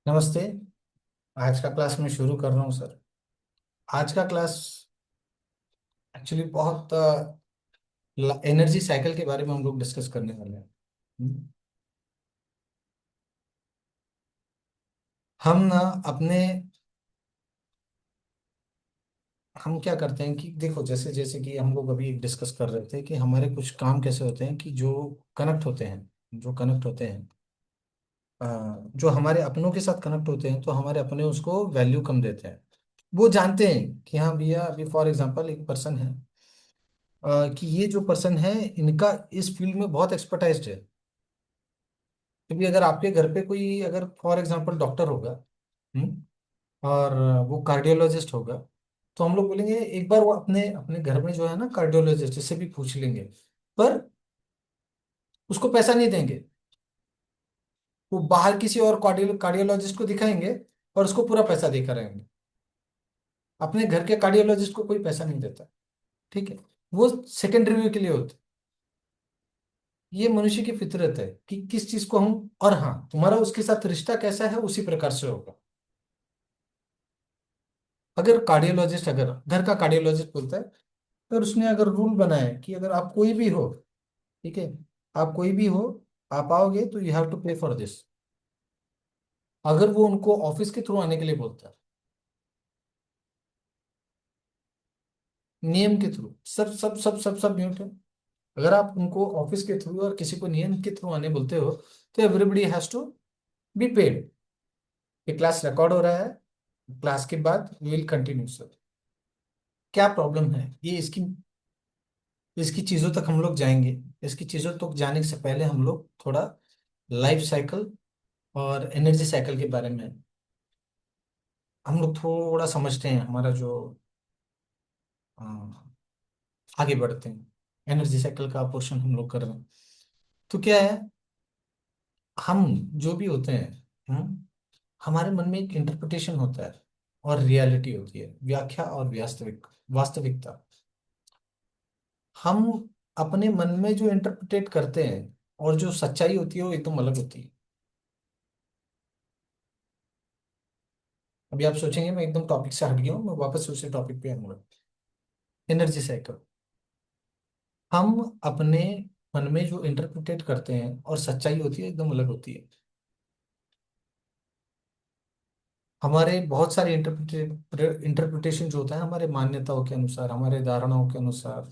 नमस्ते। आज का क्लास मैं शुरू कर रहा हूँ सर। आज का क्लास एक्चुअली बहुत एनर्जी साइकिल के बारे में हम लोग डिस्कस करने वाले हैं। हम्म। हम ना अपने हम क्या करते हैं कि देखो, जैसे जैसे कि हम लोग अभी डिस्कस कर रहे थे कि हमारे कुछ काम कैसे होते हैं कि जो कनेक्ट होते हैं अ, जो हमारे अपनों के साथ कनेक्ट होते हैं, तो हमारे अपने उसको वैल्यू कम देते हैं। वो जानते हैं कि हाँ भैया, अभी फॉर एग्जांपल एक पर्सन है, कि ये जो पर्सन है, इनका इस फील्ड में बहुत एक्सपर्टाइज्ड है। क्योंकि अगर आपके घर पे कोई, अगर फॉर एग्जांपल डॉक्टर होगा, हम्म, और वो कार्डियोलॉजिस्ट होगा, तो हम लोग बोलेंगे एक बार वो अपने अपने घर में जो है ना कार्डियोलॉजिस्ट से भी पूछ लेंगे। पर उसको पैसा नहीं देंगे। वो बाहर किसी और कार्डियोलॉजिस्ट को दिखाएंगे और उसको पूरा पैसा देकर रहेंगे। अपने घर के कार्डियोलॉजिस्ट को कोई पैसा नहीं देता। ठीक है। वो सेकेंड रिव्यू के लिए होते हैं। ये मनुष्य की फितरत है कि किस चीज को हम, और हाँ, तुम्हारा उसके साथ रिश्ता कैसा है उसी प्रकार से होगा। अगर घर का कार्डियोलॉजिस्ट बोलता है, अगर उसने अगर रूल बनाया है कि अगर आप कोई भी हो, ठीक है, आप कोई भी हो, आप आओगे तो यू हैव टू पे फॉर दिस। अगर वो उनको ऑफिस के थ्रू आने के लिए बोलता है, नियम के थ्रू, सब सब सब सब सब म्यूट है। अगर आप उनको ऑफिस के थ्रू और किसी को नियम के थ्रू आने बोलते हो, तो everybody has to be paid. ये क्लास रिकॉर्ड हो रहा है। क्लास के बाद वी विल कंटिन्यू सर। क्या प्रॉब्लम है ये, इसकी इसकी चीजों तक हम लोग जाएंगे। इसकी चीजों तक जाने से पहले हम लोग थोड़ा लाइफ साइकिल और एनर्जी साइकिल के बारे में हम लोग थोड़ा समझते हैं। हमारा जो अ, आगे बढ़ते हैं, एनर्जी साइकिल का पोर्शन हम लोग कर रहे हैं। तो क्या है, हम जो भी होते हैं, हमारे मन में एक इंटरप्रिटेशन होता है और रियलिटी होती है, व्याख्या और वास्तविकता। हम अपने मन में जो इंटरप्रिटेट करते हैं और जो सच्चाई होती है वो एकदम अलग होती है। अभी आप सोचेंगे मैं एकदम टॉपिक से हट गया हूँ, मैं वापस उसी टॉपिक पे आऊंगा। Energy cycle. हम अपने मन में जो इंटरप्रिटेट करते हैं और सच्चाई होती है एकदम अलग होती है। हमारे बहुत सारे इंटरप्रिटेशन जो होता है हमारे मान्यताओं के अनुसार, हमारे धारणाओं के अनुसार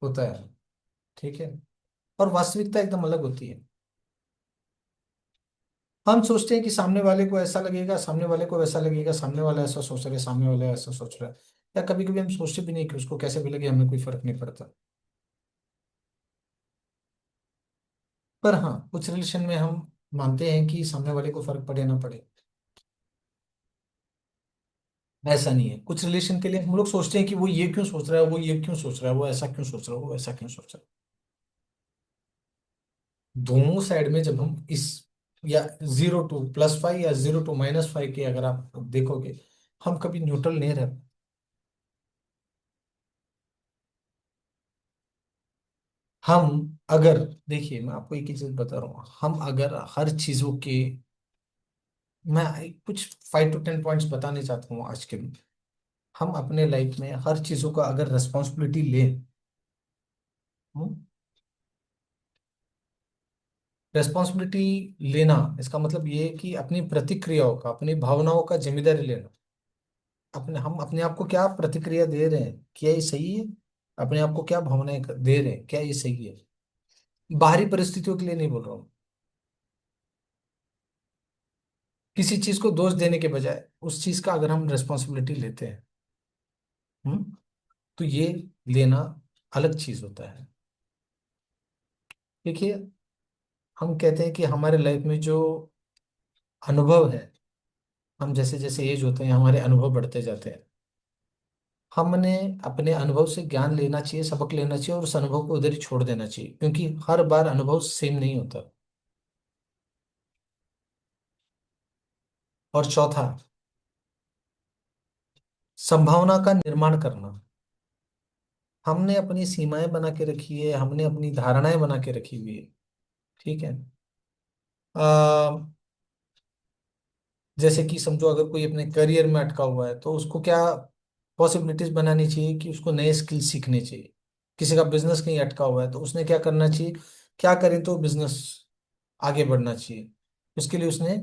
होता है। ठीक है। और वास्तविकता एकदम अलग होती है। हम सोचते हैं कि सामने वाले को ऐसा लगेगा, सामने वाले को वैसा लगेगा, सामने वाला ऐसा सोच रहा है, सामने वाला ऐसा सोच रहा है। या कभी कभी हम सोचते भी नहीं कि उसको कैसे भी लगे, हमें कोई फर्क नहीं पड़ता। पर हाँ, कुछ रिलेशन में हम मानते हैं कि सामने वाले को फर्क पड़े ना पड़े। ऐसा नहीं है। कुछ रिलेशन के लिए हम लोग सोचते हैं कि वो ये क्यों सोच रहा है, वो ये क्यों सोच रहा है, वो ऐसा क्यों सोच रहा है, वो ऐसा क्यों सोच रहा है। दोनों साइड में जब हम इस, या 0 to +5 या 0 to -5 के अगर आप देखोगे, हम कभी न्यूट्रल नहीं रहते। हम अगर, देखिए मैं आपको एक ही चीज बता रहा हूँ, हम अगर हर चीजों के, मैं कुछ 5 to 10 पॉइंट्स बताने चाहता हूँ आज के लिए। हम अपने लाइफ में हर चीजों का अगर रेस्पॉन्सिबिलिटी लें, रेस्पॉन्सिबिलिटी लेना, इसका मतलब ये है कि अपनी प्रतिक्रियाओं का, अपनी भावनाओं का जिम्मेदारी लेना। हम अपने आप को क्या प्रतिक्रिया दे रहे हैं, क्या ये सही है? अपने आप को क्या भावनाएं दे रहे हैं, क्या ये सही है? बाहरी परिस्थितियों के लिए नहीं बोल रहा हूँ। किसी चीज को दोष देने के बजाय उस चीज का अगर हम रेस्पॉन्सिबिलिटी लेते हैं, हम्म, तो ये लेना अलग चीज होता है। देखिए, हम कहते हैं कि हमारे लाइफ में जो अनुभव है, हम जैसे जैसे एज होते हैं हमारे अनुभव बढ़ते जाते हैं। हमने अपने अनुभव से ज्ञान लेना चाहिए, सबक लेना चाहिए, और उस अनुभव को उधर ही छोड़ देना चाहिए, क्योंकि हर बार अनुभव सेम नहीं होता। और चौथा, संभावना का निर्माण करना। हमने अपनी सीमाएं बना के रखी है, हमने अपनी धारणाएं बना के रखी हुई है। ठीक है। आ, जैसे कि समझो अगर कोई अपने करियर में अटका हुआ है तो उसको क्या पॉसिबिलिटीज बनानी चाहिए कि उसको नए स्किल सीखने चाहिए। किसी का बिजनेस कहीं अटका हुआ है तो उसने क्या करना चाहिए, क्या करें तो बिजनेस आगे बढ़ना चाहिए, उसके लिए उसने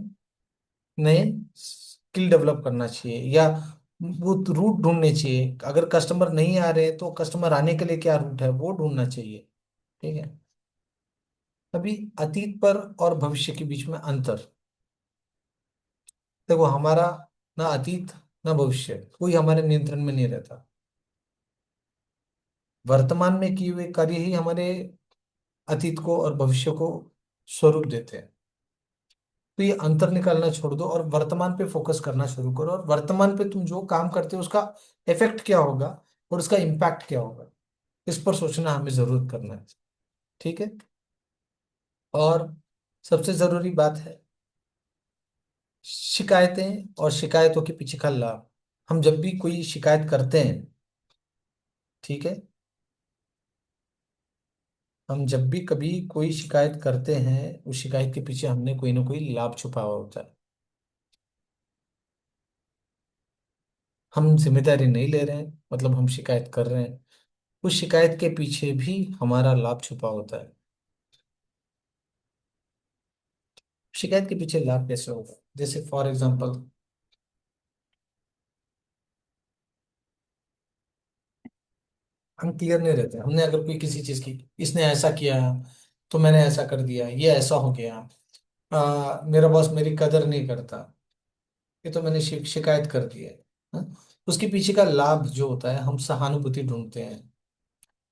नए स्किल डेवलप करना चाहिए, या वो रूट ढूंढने चाहिए। अगर कस्टमर नहीं आ रहे हैं तो कस्टमर आने के लिए क्या रूट है वो ढूंढना चाहिए। ठीक है। अभी अतीत पर और भविष्य के बीच में अंतर, देखो हमारा ना अतीत ना भविष्य कोई हमारे नियंत्रण में नहीं रहता। वर्तमान में किए हुए कार्य ही हमारे अतीत को और भविष्य को स्वरूप देते हैं। तो ये अंतर निकालना छोड़ दो और वर्तमान पे फोकस करना शुरू करो, और वर्तमान पे तुम जो काम करते हो उसका इफेक्ट क्या होगा और उसका इम्पैक्ट क्या होगा, इस पर सोचना हमें जरूर करना है। ठीक है। और सबसे जरूरी बात है शिकायतें और शिकायतों के पीछे का लाभ। हम जब भी कोई शिकायत करते हैं, ठीक है, हम जब भी कभी कोई शिकायत करते हैं उस शिकायत के पीछे हमने कोई ना कोई लाभ छुपा हुआ होता है। हम जिम्मेदारी नहीं ले रहे हैं, मतलब हम शिकायत कर रहे हैं, उस शिकायत के पीछे भी हमारा लाभ छुपा होता है। शिकायत के पीछे लाभ कैसे होगा, जैसे फॉर एग्जांपल हम क्लियर नहीं रहते। हमने अगर कोई किसी चीज की, इसने ऐसा किया तो मैंने ऐसा कर दिया, ये ऐसा हो गया, मेरा बॉस मेरी कदर नहीं करता, ये तो मैंने शिकायत कर दी है। हाँ? उसके पीछे का लाभ जो होता है, हम सहानुभूति ढूंढते हैं,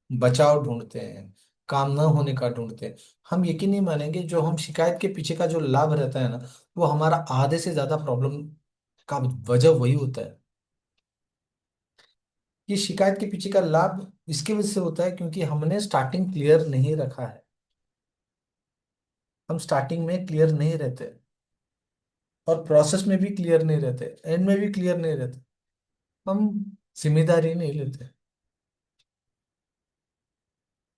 बचाव ढूंढते हैं, काम न होने का ढूंढते हैं। हम यकीन नहीं मानेंगे जो हम शिकायत के पीछे का जो लाभ रहता है ना, वो हमारा आधे से ज्यादा प्रॉब्लम का वजह वही होता है। ये शिकायत के पीछे का लाभ इसकी वजह से होता है क्योंकि हमने स्टार्टिंग क्लियर नहीं रखा है। हम स्टार्टिंग में क्लियर नहीं रहते और प्रोसेस में भी क्लियर नहीं रहते, एंड में भी क्लियर नहीं रहते। हम जिम्मेदारी नहीं लेते,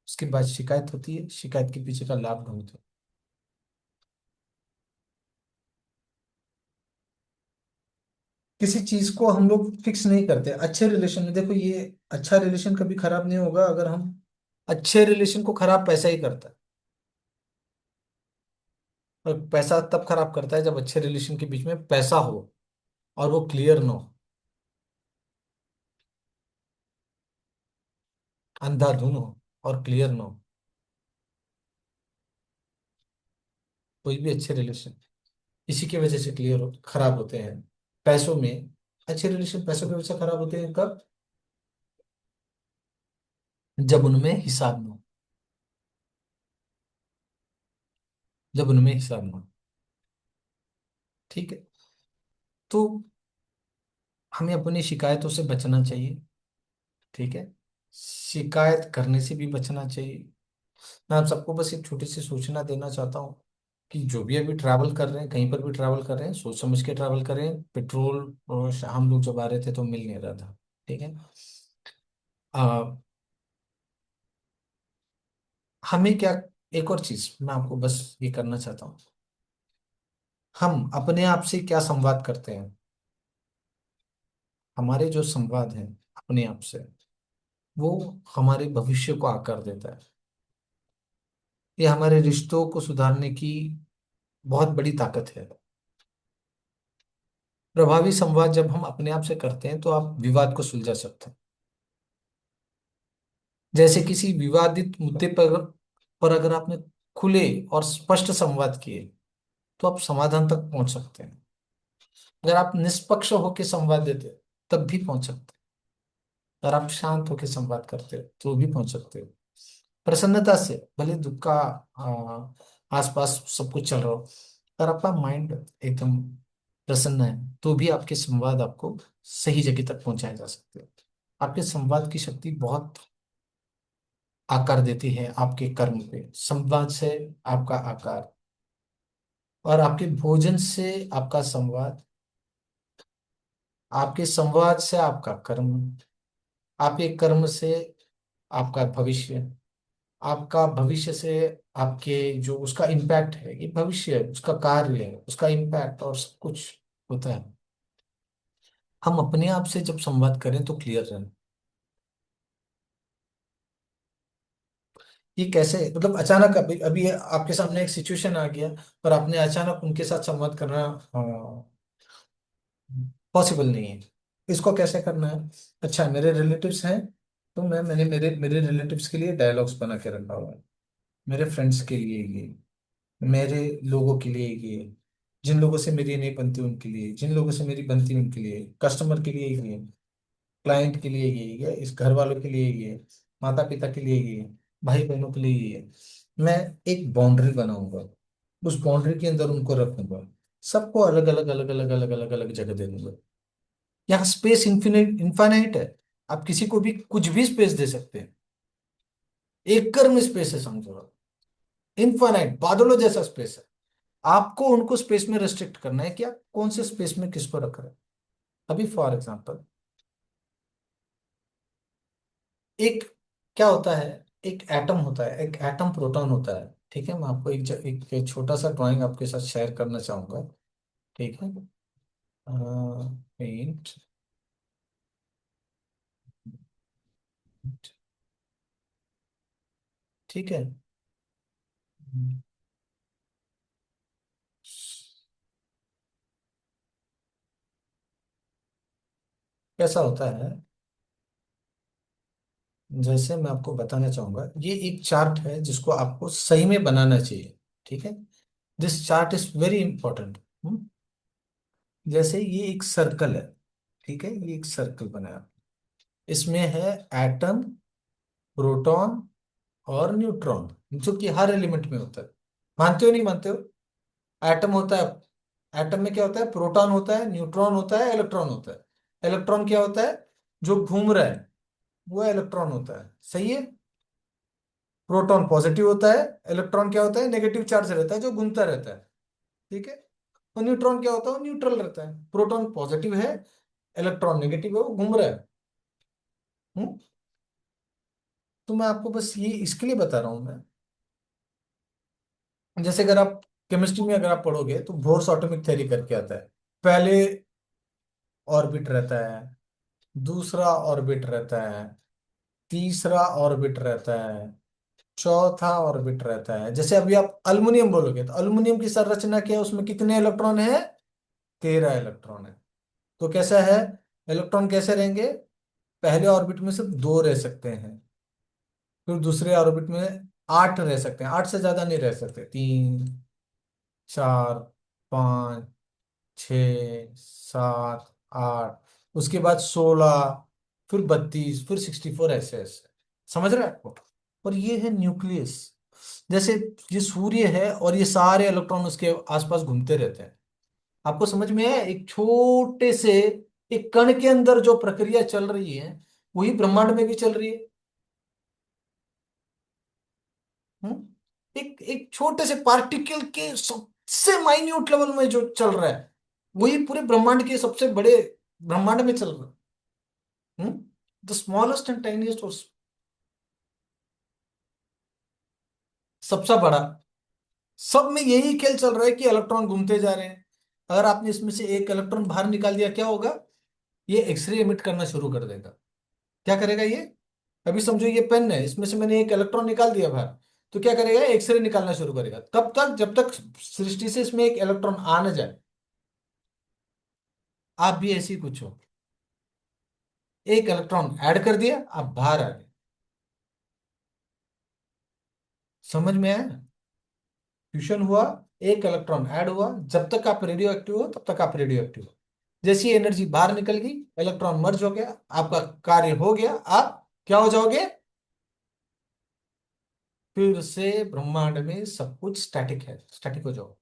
उसके बाद शिकायत होती है, शिकायत के पीछे का लाभ ढूंढते हैं। किसी चीज को हम लोग फिक्स नहीं करते। अच्छे रिलेशन में देखो, ये अच्छा रिलेशन कभी खराब नहीं होगा अगर हम, अच्छे रिलेशन को खराब पैसा ही करता है। और पैसा तब खराब करता है जब अच्छे रिलेशन के बीच में पैसा हो और वो क्लियर ना हो, अंधाधुन हो और क्लियर ना हो। कोई भी अच्छे रिलेशन इसी की वजह से क्लियर हो खराब होते हैं। पैसों में अच्छे रिलेशन पैसों की वजह से खराब होते हैं कब, जब उनमें हिसाब ना हो, जब उनमें हिसाब ना हो। ठीक है। तो हमें अपनी शिकायतों से बचना चाहिए। ठीक है। शिकायत करने से भी बचना चाहिए। मैं आप सबको बस एक छोटी सी सूचना देना चाहता हूँ कि जो भी अभी ट्रैवल कर रहे हैं, कहीं पर भी ट्रैवल कर रहे हैं, सोच समझ के ट्रैवल करें। पेट्रोल और हम लोग जब आ रहे थे तो मिल नहीं रहा था। ठीक है। आ, हमें क्या, एक और चीज मैं आपको बस ये करना चाहता हूँ, हम अपने आप से क्या संवाद करते हैं। हमारे जो संवाद हैं अपने आप से, वो हमारे भविष्य को आकार देता है। ये हमारे रिश्तों को सुधारने की बहुत बड़ी ताकत है। प्रभावी संवाद जब हम अपने आप से करते हैं तो आप विवाद को सुलझा सकते हैं। जैसे किसी विवादित मुद्दे पर अगर आपने खुले और स्पष्ट संवाद किए तो आप समाधान तक पहुंच सकते हैं। अगर आप निष्पक्ष होकर संवाद देते हैं, तब भी पहुंच सकते हैं। अगर आप शांत होकर संवाद करते हो तो भी पहुंच सकते हो। प्रसन्नता से, भले दुख का आसपास सब कुछ चल रहा हो, अगर आपका माइंड एकदम प्रसन्न है तो भी आपके संवाद आपको सही जगह तक पहुंचाए जा सकते हैं। आपके संवाद की शक्ति बहुत आकार देती है आपके कर्म पे। संवाद से आपका आकार, और आपके भोजन से आपका संवाद, आपके संवाद से आपका कर्म, आपके कर्म से आपका भविष्य, आपका भविष्य से आपके जो उसका इम्पैक्ट है, ये भविष्य है उसका कार्य है उसका इम्पैक्ट और सब कुछ। होता है। हम अपने आप से जब संवाद करें तो क्लियर रहे। ये कैसे, मतलब अचानक अभी अभी आपके सामने एक सिचुएशन आ गया और आपने अचानक उनके साथ संवाद करना पॉसिबल नहीं है। इसको कैसे करना है? अच्छा, मेरे रिलेटिव्स हैं, तो मैंने मेरे मेरे रिलेटिव्स के लिए डायलॉग्स बना के रखा हुआ है। मेरे फ्रेंड्स के लिए ये, मेरे लोगों के लिए ये, जिन लोगों से मेरी नहीं बनती उनके लिए, जिन लोगों से मेरी बनती उनके लिए, कस्टमर के लिए ये, क्लाइंट के लिए ये, इस घर वालों के लिए ये, माता पिता के लिए ये, भाई बहनों के लिए ये। मैं एक बाउंड्री बनाऊंगा, उस बाउंड्री के अंदर उनको रखूंगा। सबको अलग अलग अलग अलग अलग अलग अलग जगह दे दूंगा। यहाँ स्पेस इन्फिनिट इनफाइनाइट है। आप किसी को भी कुछ भी स्पेस दे सकते हैं। एकड़ में स्पेस है, समझो। इनफाइनाइट बादलों जैसा स्पेस है। आपको उनको स्पेस में रेस्ट्रिक्ट करना है कि आप कौन से स्पेस में किसको रख रहे हैं। अभी फॉर एग्जांपल, एक क्या होता है, एक एटम होता है, एक एटम प्रोटॉन होता है। ठीक है, मैं आपको एक छोटा सा ड्राइंग आपके साथ शेयर करना चाहूंगा। ठीक है। पेंट। ठीक है। कैसा होता है, जैसे मैं आपको बताना चाहूंगा, ये एक चार्ट है जिसको आपको सही में बनाना चाहिए। ठीक है। This chart is very important. जैसे ये एक सर्कल है। ठीक है, ये एक सर्कल बनाया। इसमें है एटम, प्रोटॉन और न्यूट्रॉन, जो कि हर एलिमेंट में होता है। मानते हो नहीं मानते हो? एटम होता है, एटम में क्या होता है, प्रोटॉन होता है, न्यूट्रॉन होता है, इलेक्ट्रॉन होता है। इलेक्ट्रॉन क्या होता है, जो घूम रहा है, वो इलेक्ट्रॉन होता है। सही है। प्रोटॉन पॉजिटिव होता है, इलेक्ट्रॉन क्या होता है, नेगेटिव चार्ज रहता है जो घूमता रहता है। ठीक है। और न्यूट्रॉन क्या होता है, वो न्यूट्रल रहता है। प्रोटॉन पॉजिटिव है, इलेक्ट्रॉन नेगेटिव है, वो घूम रहा है। हम्म? तो मैं आपको बस ये इसके लिए बता रहा हूं मैं। जैसे अगर आप केमिस्ट्री में अगर आप पढ़ोगे तो बोर्स एटॉमिक थ्योरी करके आता है। पहले ऑर्बिट रहता है, दूसरा ऑर्बिट रहता है, तीसरा ऑर्बिट रहता है, चौथा ऑर्बिट रहता है। जैसे अभी आप अल्युमिनियम बोलोगे तो अल्युमिनियम की संरचना क्या है, उसमें कितने इलेक्ट्रॉन है? 13 इलेक्ट्रॉन है। तो कैसा है, इलेक्ट्रॉन कैसे रहेंगे? पहले ऑर्बिट में सिर्फ दो रह सकते हैं, फिर दूसरे ऑर्बिट में 8 रह सकते हैं, 8 से ज्यादा नहीं रह सकते। 3, 4, 5, 6, 7, 8, उसके बाद 16, फिर 32, फिर 64, ऐसे ऐसे। समझ रहे हैं आपको? और ये है न्यूक्लियस। जैसे ये सूर्य है और ये सारे इलेक्ट्रॉन उसके आसपास घूमते रहते हैं। आपको समझ में है? एक छोटे से एक कण के अंदर जो प्रक्रिया चल रही है, वही ब्रह्मांड में भी चल रही है। एक एक छोटे से पार्टिकल के सबसे माइन्यूट लेवल में जो चल रहा है, वही पूरे ब्रह्मांड के सबसे बड़े ब्रह्मांड में चल रहा है। द स्मॉलेस्ट एंड टाइनीस्ट, और सबसे बड़ा। सब में यही खेल चल रहा है कि इलेक्ट्रॉन घूमते जा रहे हैं। अगर आपने इसमें से एक इलेक्ट्रॉन बाहर निकाल दिया, क्या होगा? ये एक्सरे एमिट करना शुरू कर देगा। क्या करेगा ये? अभी समझो ये पेन है, इसमें से मैंने एक इलेक्ट्रॉन निकाल दिया बाहर, तो क्या करेगा? एक्सरे निकालना शुरू करेगा। कब तक? जब तक सृष्टि से इसमें एक इलेक्ट्रॉन आ ना जाए। आप भी ऐसी कुछ हो, एक इलेक्ट्रॉन ऐड कर दिया, आप बाहर आ गए। समझ में आया? फ्यूशन हुआ, एक इलेक्ट्रॉन ऐड हुआ। जब तक आप रेडियो एक्टिव हो तब तक आप रेडियो एक्टिव हो। जैसी एनर्जी बाहर निकल गई, इलेक्ट्रॉन मर्ज हो गया, आपका कार्य हो गया, आप क्या हो जाओगे? फिर से ब्रह्मांड में सब कुछ स्टैटिक है, स्टैटिक हो जाओ।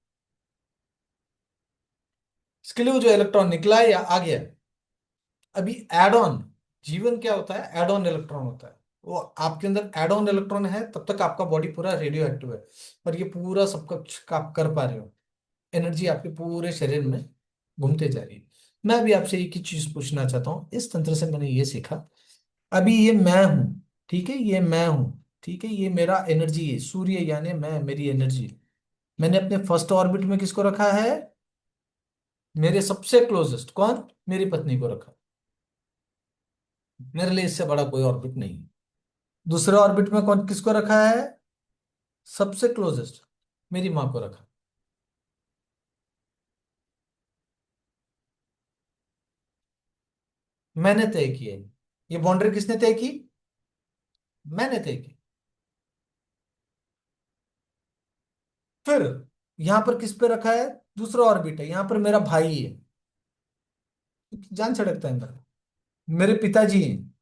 इसके लिए वो जो इलेक्ट्रॉन निकला है या आ गया, अभी एड ऑन, जीवन क्या होता है, एड ऑन इलेक्ट्रॉन होता है। वो आपके अंदर एड ऑन इलेक्ट्रॉन है, तब तक आपका बॉडी पूरा रेडियो एक्टिव है। और ये पूरा सब कुछ आप कर पा रहे हो। एनर्जी आपके पूरे शरीर में घूमते जा रही है। मैं भी आपसे एक ही चीज पूछना चाहता हूँ, इस तंत्र से मैंने ये सीखा। अभी ये मैं हूं, ठीक है, ये मैं हूं, ठीक है, ये मेरा एनर्जी है, सूर्य यानी मैं, मेरी एनर्जी। मैंने अपने फर्स्ट ऑर्बिट में किसको रखा है? मेरे सबसे क्लोजेस्ट कौन? मेरी पत्नी को रखा। मेरे लिए इससे बड़ा कोई ऑर्बिट नहीं है। दूसरे ऑर्बिट में कौन किसको रखा है? सबसे क्लोजेस्ट मेरी माँ को रखा। मैंने तय की है। ये बाउंड्री किसने तय की? मैंने तय की। फिर यहां पर किस पे रखा है? दूसरा ऑर्बिट है, यहां पर मेरा भाई है। जान छड़कता है मेरा। मेरे पिताजी हैं।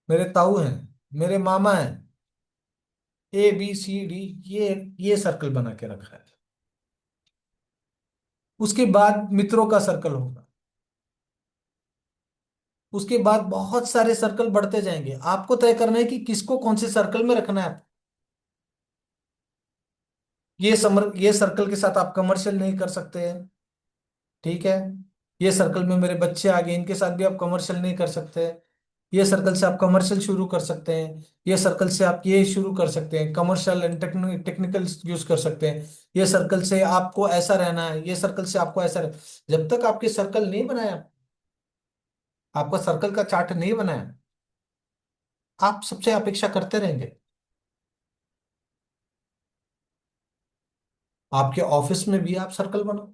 मेरे ताऊ हैं। मेरे मामा हैं। ABCD। ये सर्कल बना के रखा है। उसके बाद मित्रों का सर्कल होगा। उसके बाद बहुत सारे सर्कल बढ़ते जाएंगे। आपको तय करना है कि किसको कौन से सर्कल में रखना है। ये सर्कल के साथ आप कमर्शियल नहीं कर सकते हैं। ठीक है। ये सर्कल में मेरे बच्चे आ गए, इनके साथ भी आप कमर्शियल नहीं कर सकते। ये सर्कल से आप कमर्शियल शुरू कर सकते हैं। ये सर्कल से आप ये शुरू कर सकते हैं, कमर्शियल एंड टेक्निकल यूज कर सकते हैं। ये सर्कल से आपको ऐसा रहना है, ये सर्कल से आपको ऐसा जब तक आपके सर्कल नहीं बनाया, आपका सर्कल का चार्ट नहीं बनाया, आप सबसे अपेक्षा करते रहेंगे। आपके ऑफिस में भी आप सर्कल बनाओ।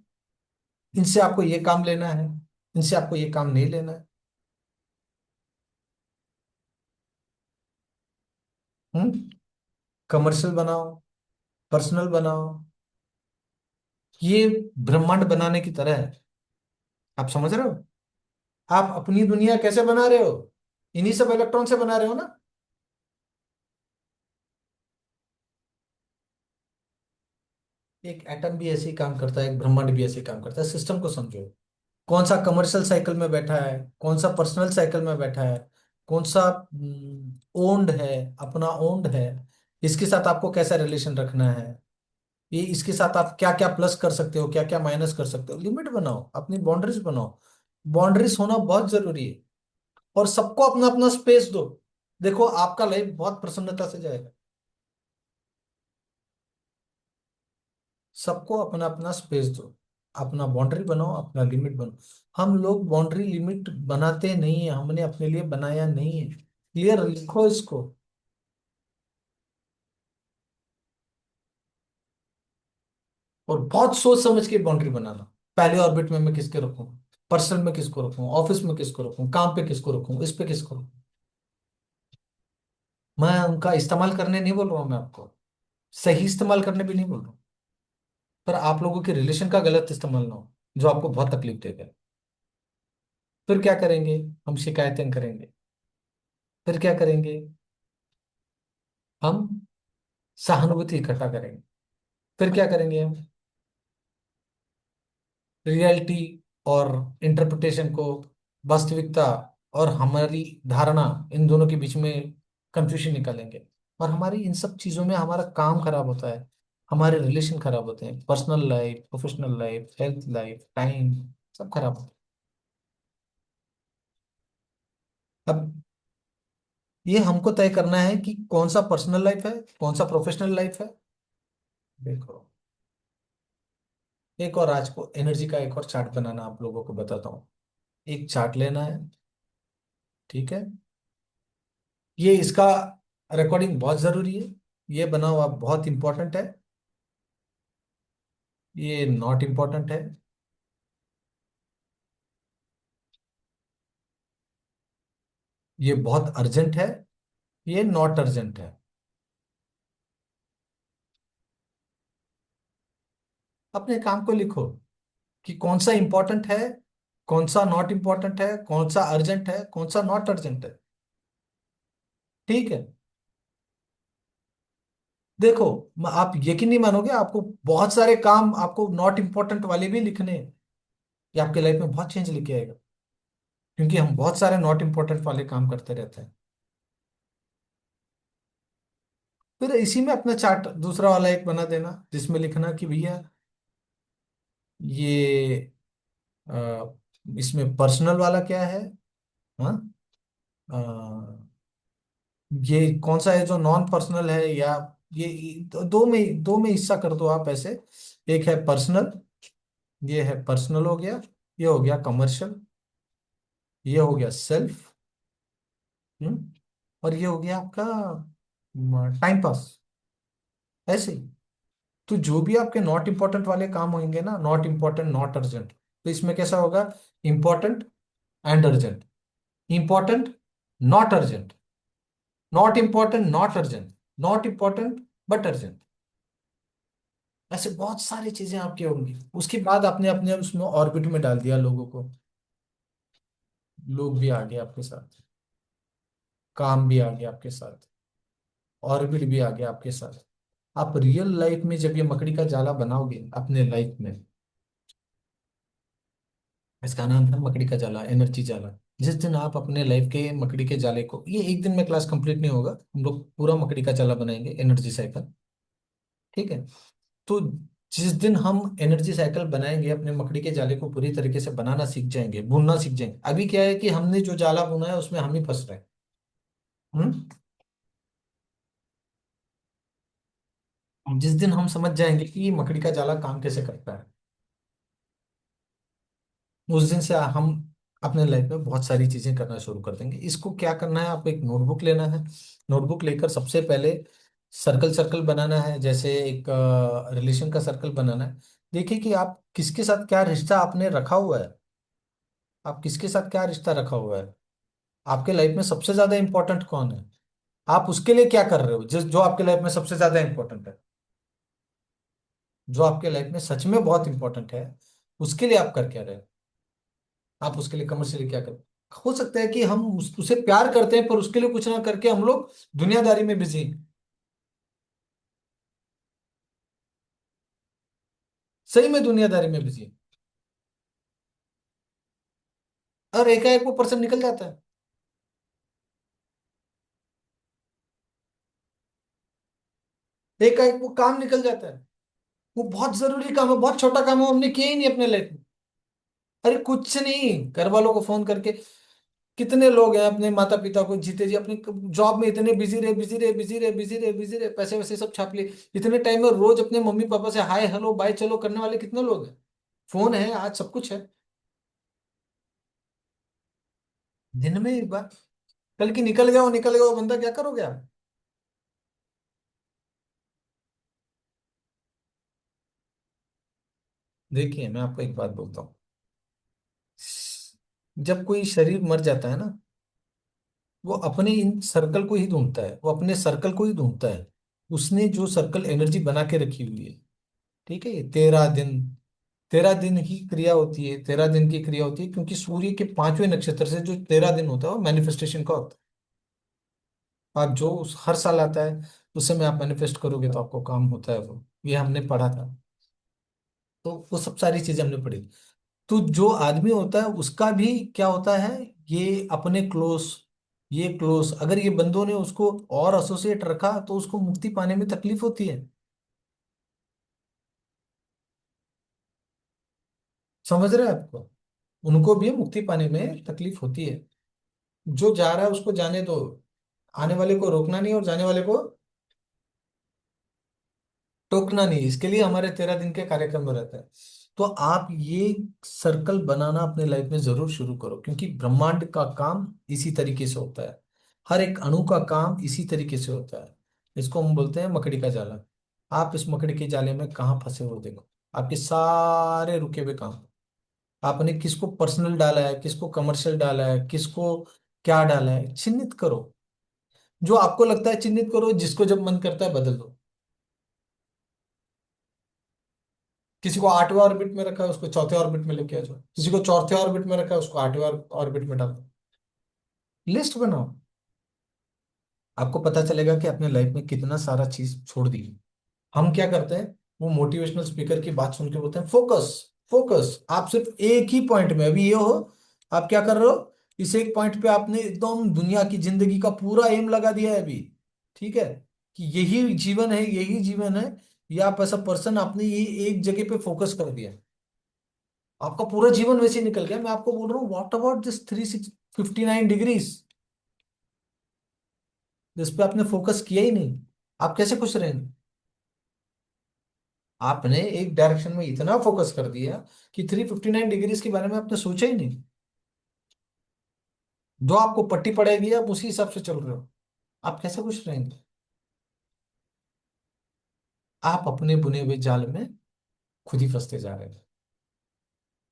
इनसे आपको ये काम लेना है, इनसे आपको ये काम नहीं लेना है। हम्म। कमर्शियल बनाओ, पर्सनल बनाओ। ये ब्रह्मांड बनाने की तरह है। आप समझ रहे हो? आप अपनी दुनिया कैसे बना रहे हो? इन्हीं सब इलेक्ट्रॉन से बना रहे हो ना। एक एटम भी ऐसे ही काम करता है, एक ब्रह्मांड भी ऐसे ही काम करता है। सिस्टम को समझो। कौन सा कमर्शियल साइकिल में बैठा है, कौन सा पर्सनल साइकिल में बैठा है, कौन सा ओन्ड है, अपना ओन्ड है। इसके साथ आपको कैसा रिलेशन रखना है। ये इसके साथ आप क्या क्या प्लस कर सकते हो, क्या क्या माइनस कर सकते हो। लिमिट बनाओ, अपनी बाउंड्रीज बनाओ। बाउंड्रीज होना बहुत जरूरी है। और सबको अपना अपना स्पेस दो। देखो आपका लाइफ बहुत प्रसन्नता से जाएगा। सबको अपना अपना स्पेस दो। अपना बाउंड्री बनाओ, अपना लिमिट बनाओ। हम लोग बाउंड्री लिमिट बनाते नहीं है, हमने अपने लिए बनाया नहीं है। क्लियर लिखो इसको। और बहुत सोच समझ के बाउंड्री बनाना। पहले ऑर्बिट में मैं किसके रखूं, पर्सनल में किसको रखूं, ऑफिस में किसको रखूं, काम पे किसको रखूं, इस पे किसको रखूं। मैं उनका इस्तेमाल करने नहीं बोल रहा हूं मैं आपको। सही इस्तेमाल करने भी नहीं बोल रहा हूं। पर आप लोगों के रिलेशन का गलत इस्तेमाल ना हो, जो आपको बहुत तकलीफ देगा। फिर क्या करेंगे? हम शिकायतें करेंगे। फिर क्या करेंगे? हम सहानुभूति इकट्ठा करेंगे। फिर क्या करेंगे? हम रियलिटी और इंटरप्रिटेशन को, वास्तविकता और हमारी धारणा, इन दोनों के बीच में कंफ्यूजन निकालेंगे। और हमारी इन सब चीजों में हमारा काम खराब होता है। हमारे रिलेशन खराब होते हैं, personal life, professional life, health life, time, सब खराब होता है। अब ये हमको तय करना है कि कौन सा पर्सनल लाइफ है, कौन सा प्रोफेशनल लाइफ है। देखो, एक और आज को एनर्जी का एक और चार्ट बनाना आप लोगों को बताता हूँ। एक चार्ट लेना है। ठीक है। ये इसका रिकॉर्डिंग बहुत जरूरी है। ये बनाओ आप, बहुत इंपॉर्टेंट है। ये नॉट इंपॉर्टेंट है। ये बहुत अर्जेंट है। ये नॉट अर्जेंट है। अपने काम को लिखो कि कौन सा इंपॉर्टेंट है, कौन सा नॉट इंपॉर्टेंट है, कौन सा अर्जेंट है, कौन सा नॉट अर्जेंट है। ठीक है। देखो, आप यकीन नहीं मानोगे, आपको बहुत सारे काम आपको नॉट इंपॉर्टेंट वाले भी लिखने हैं। ये आपके लाइफ में बहुत चेंज लेके आएगा। क्योंकि हम बहुत सारे नॉट इंपॉर्टेंट वाले काम करते रहते हैं। फिर इसी में अपना चार्ट दूसरा वाला एक बना देना, जिसमें लिखना कि भैया ये इसमें पर्सनल वाला क्या है। हाँ। अ, ये कौन सा है जो नॉन पर्सनल है, या ये दो में हिस्सा कर दो आप ऐसे। एक है पर्सनल, ये है पर्सनल हो गया। ये हो गया कमर्शियल, ये हो गया सेल्फ, और ये हो गया आपका टाइम पास, ऐसे ही। तो जो भी आपके नॉट इंपॉर्टेंट वाले काम होंगे ना, नॉट इंपॉर्टेंट नॉट अर्जेंट, तो इसमें कैसा होगा, important and urgent, important not urgent, not important not urgent, not important but urgent, ऐसे बहुत सारी चीजें आपकी होंगी। उसके बाद आपने अपने उसमें ऑर्बिट में डाल दिया लोगों को, लोग भी आ गए आपके साथ, काम भी आ गया आपके साथ, ऑर्बिट भी आ गया आपके साथ। आप रियल लाइफ में जब ये मकड़ी का जाला बनाओगे अपने लाइफ में, इसका नाम है मकड़ी का जाला, एनर्जी जाला। जिस दिन आप अपने लाइफ के मकड़ी के जाले को, ये एक दिन में क्लास कंप्लीट नहीं होगा, हम लोग पूरा मकड़ी का जाला बनाएंगे, एनर्जी साइकिल, ठीक है। तो जिस दिन हम एनर्जी साइकिल बनाएंगे, अपने मकड़ी के जाले को पूरी तरीके से बनाना सीख जाएंगे, बुनना सीख जाएंगे। अभी क्या है कि हमने जो जाला बुना है उसमें हम ही फंस रहे हैं। हम्म। जिस दिन हम समझ जाएंगे कि ये मकड़ी का जाला काम कैसे करता है, उस दिन से हम अपने लाइफ में बहुत सारी चीजें करना शुरू कर देंगे। इसको क्या करना है, आपको एक नोटबुक लेना है। नोटबुक लेकर सबसे पहले सर्कल सर्कल बनाना है, जैसे एक रिलेशन का सर्कल बनाना है। देखिए कि आप किसके साथ क्या रिश्ता आपने रखा हुआ है, आप किसके साथ क्या रिश्ता रखा हुआ है, आपके लाइफ में सबसे ज्यादा इंपॉर्टेंट कौन है, आप उसके लिए क्या कर रहे हो, जिस जो आपके लाइफ में सबसे ज्यादा इंपॉर्टेंट है, जो आपके लाइफ में सच में बहुत इंपॉर्टेंट है, उसके लिए आप कर क्या रहे हो, आप उसके लिए कमर्शियली क्या कर। हो सकता है कि हम उसे प्यार करते हैं, पर उसके लिए कुछ ना करके हम लोग दुनियादारी में बिजी हैं। सही में दुनियादारी में बिजी हैं। और एकाएक वो पर्सन निकल जाता है, एकाएक वो काम निकल जाता है। वो बहुत जरूरी काम है, बहुत छोटा काम है, वो हमने किया ही नहीं अपने लाइफ में। अरे कुछ नहीं, घर वालों को फोन करके, कितने लोग हैं अपने माता पिता को जीते जी अपनी जॉब में इतने बिजी रहे, बिजी रहे, बिजी रहे, बिजी रहे, बिजी रहे, पैसे वैसे सब छाप लिए, इतने टाइम में रोज अपने मम्मी पापा से हाय हेलो बाय चलो करने वाले कितने लोग हैं। फोन है आज, सब कुछ है। दिन में एक बार, कल की निकल गया वो बंदा, क्या करोगे आप। देखिए मैं आपको एक बात बोलता हूँ, जब कोई शरीर मर जाता है ना, वो अपने इन सर्कल को ही ढूंढता है, वो अपने सर्कल को ही ढूंढता है। उसने जो सर्कल एनर्जी बना के रखी हुई है, ठीक है, ये 13 दिन, 13 दिन की क्रिया होती है, 13 दिन की क्रिया होती है, क्योंकि सूर्य के 5वें नक्षत्र से जो 13 दिन होता है वो मैनिफेस्टेशन का होता है। आप जो हर साल आता है, उस समय आप मैनिफेस्ट करोगे तो आपको काम होता है, वो ये हमने पढ़ा था। तो वो सब सारी चीजें हमने पढ़ी। तो जो आदमी होता है उसका भी क्या होता है, ये अपने क्लोज, ये क्लोज अगर ये बंदों ने उसको और एसोसिएट रखा तो उसको मुक्ति पाने में तकलीफ होती है। समझ रहे हैं आपको, उनको भी मुक्ति पाने में तकलीफ होती है। जो जा रहा है उसको जाने दो, आने वाले को रोकना नहीं और जाने वाले को टोकना नहीं, इसके लिए हमारे 13 दिन के कार्यक्रम में रहता है। तो आप ये सर्कल बनाना अपने लाइफ में जरूर शुरू करो, क्योंकि ब्रह्मांड का काम इसी तरीके से होता है, हर एक अणु का काम इसी तरीके से होता है। इसको हम बोलते हैं मकड़ी का जाला। आप इस मकड़ी के जाले में कहाँ फंसे हो, देखो आपके सारे रुके हुए काम, आपने किसको पर्सनल डाला है, किसको कमर्शियल डाला है, किसको क्या डाला है, चिन्हित करो। जो आपको लगता है चिन्हित करो, जिसको जब मन करता है बदल दो। किसी को 8वें ऑर्बिट में रखा है उसको चौथे ऑर्बिट में लेके आ जाओ, किसी को चौथे ऑर्बिट में रखा है उसको 8वें ऑर्बिट में डाल दो। लिस्ट बनाओ, आपको पता चलेगा कि अपने लाइफ में कितना सारा चीज छोड़ दी। हम क्या करते हैं, वो मोटिवेशनल स्पीकर की बात सुन के बोलते हैं फोकस, फोकस, आप सिर्फ एक ही पॉइंट में अभी ये हो, आप क्या कर रहे हो, इस एक पॉइंट पे आपने एकदम दुनिया की जिंदगी का पूरा एम लगा दिया है अभी, ठीक है, कि यही जीवन है, यही जीवन है। या आप ऐसा पर्सन, आपने ये एक जगह पे फोकस कर दिया, आपका पूरा जीवन वैसे ही निकल गया। मैं आपको बोल रहा हूँ व्हाट अबाउट दिस 359 डिग्रीज, जिस पे आपने फोकस किया ही नहीं, आप कैसे खुश रहेंगे। आपने एक डायरेक्शन में इतना फोकस कर दिया कि 359 डिग्रीज के बारे में आपने सोचा ही नहीं। जो आपको पट्टी पड़ेगी आप उसी हिसाब से चल रहे हो। आप कैसे खुश रहेंगे? आप अपने बुने हुए जाल में खुद ही फंसते जा रहे हैं।